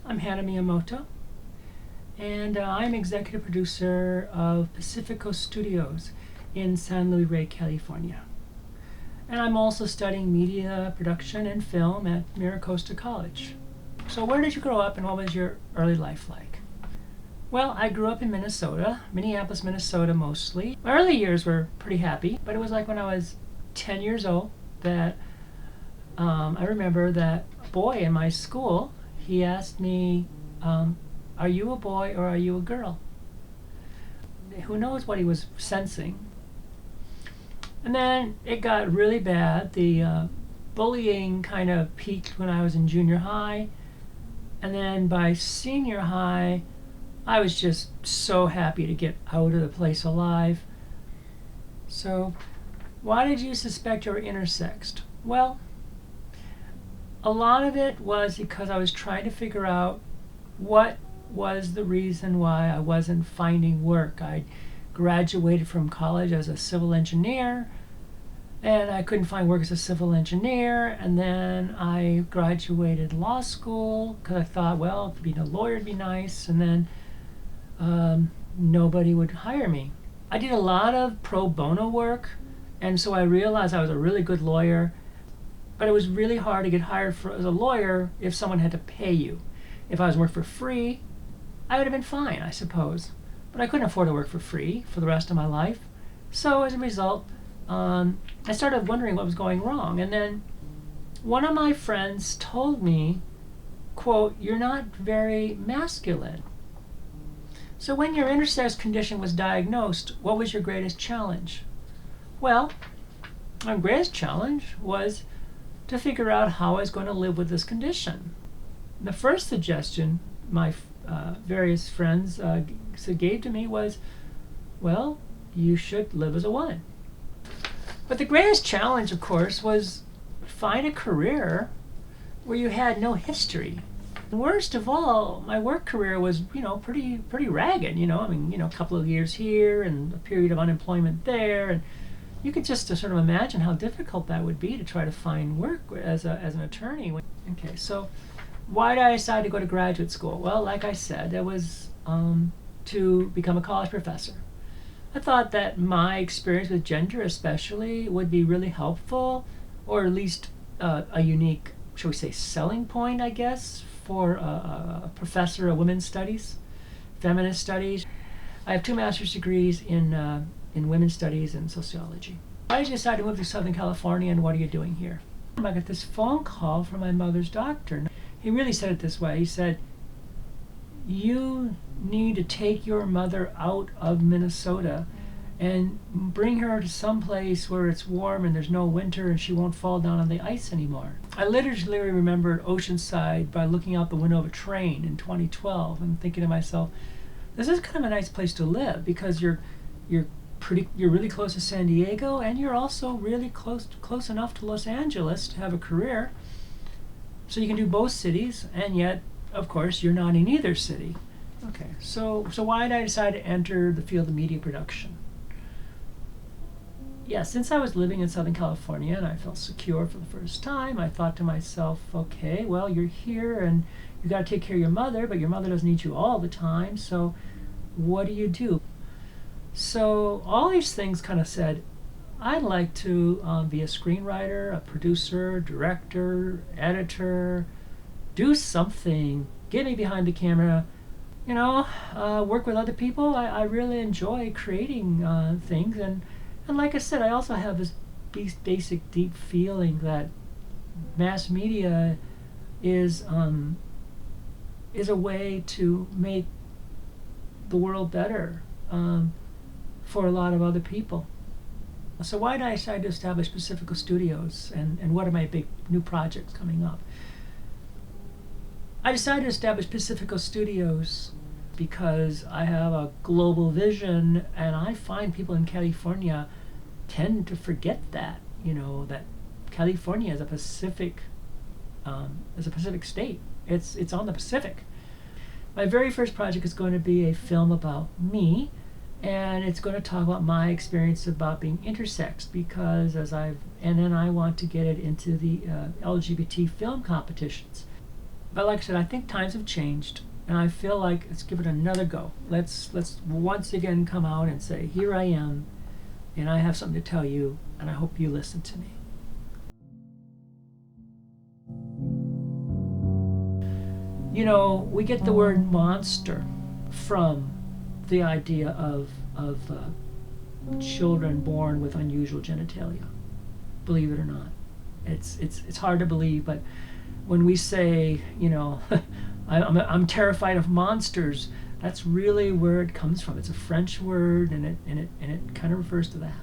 I'm Hannah Miyamoto, and I'm executive producer of Pacifico Studios in San Luis Rey, California. And I'm also studying media production and film at Mira Costa College. So where did you grow up and what was your early life like? Well, I grew up in Minnesota, Minneapolis, Minnesota mostly. My early years were pretty happy, but it was like when I was 10 years old that I remember that a boy in my school, he asked me, are you a boy or are you a girl? Who knows what he was sensing? And then it got really bad. The bullying kind of peaked when I was in junior high. And then by senior high, I was just so happy to get out of the place alive. So, why did you suspect you were intersexed? Well, a lot of it was because I was trying to figure out what was the reason why I wasn't finding work. I graduated from college as a civil engineer, and I couldn't find work as a civil engineer. And then I graduated law school because I thought, well, being a lawyer would be nice. And then nobody would hire me. I did a lot of pro bono work, and so I realized I was a really good lawyer. But it was really hard to get hired as a lawyer if someone had to pay you. If I was working for free, I would have been fine, I suppose. But I couldn't afford to work for free for the rest of my life. So as a result, I started wondering what was going wrong. And then one of my friends told me, quote, "You're not very masculine." So when your intersex condition was diagnosed, what was your greatest challenge? Well, my greatest challenge was to figure out how I was going to live with this condition. The first suggestion my various friends gave to me was, well, you should live as a woman. But the greatest challenge, of course, was find a career where you had no history. Worst of all, my work career was, pretty ragged. A couple of years here and a period of unemployment there, and you could just sort of imagine how difficult that would be to try to find work as an attorney. Okay, so why did I decide to go to graduate school? Well, like I said, it was to become a college professor. I thought that my experience with gender especially would be really helpful, or at least a unique, shall we say, selling point, I guess, for a professor of women's studies, feminist studies. I have 2 master's degrees in women's studies and sociology. Why did you decide to move to Southern California, and what are you doing here? I got this phone call from my mother's doctor. He really said it this way. He said, "You need to take your mother out of Minnesota and bring her to some place where it's warm and there's no winter and she won't fall down on the ice anymore." I literally remembered Oceanside by looking out the window of a train in 2012 and thinking to myself, this is kind of a nice place to live because you're really close to San Diego, and you're also really close enough to Los Angeles to have a career. So you can do both cities, and yet, of course, you're not in either city. Okay, so why did I decide to enter the field of media production? Yeah, since I was living in Southern California and I felt secure for the first time, I thought to myself, okay, well, you're here and you got to take care of your mother, but your mother doesn't need you all the time, so what do you do? So all these things kind of said, I'd like to be a screenwriter, a producer, director, editor, do something, get me behind the camera, work with other people. I really enjoy creating things, and like I said, I also have this basic deep feeling that mass media is a way to make the world better for a lot of other people. So why did I decide to establish Pacifico Studios, and what are my big new projects coming up? I decided to establish Pacifico Studios because I have a global vision, and I find people in California tend to forget that, that California is a Pacific state. It's on the Pacific. My very first project is going to be a film about me, and it's going to talk about my experience about being intersexed, because and then I want to get it into the LGBT film competitions. But like I said, I think times have changed, and I feel like let's give it another go. Let's once again come out and say, here I am, and I have something to tell you, and I hope you listen to me. You know, we get the word monster from the idea of children born with unusual genitalia. Believe it or not, it's hard to believe, but when we say, you know, I'm terrified of monsters, that's really where it comes from. It's a French word, and it kind of refers to that.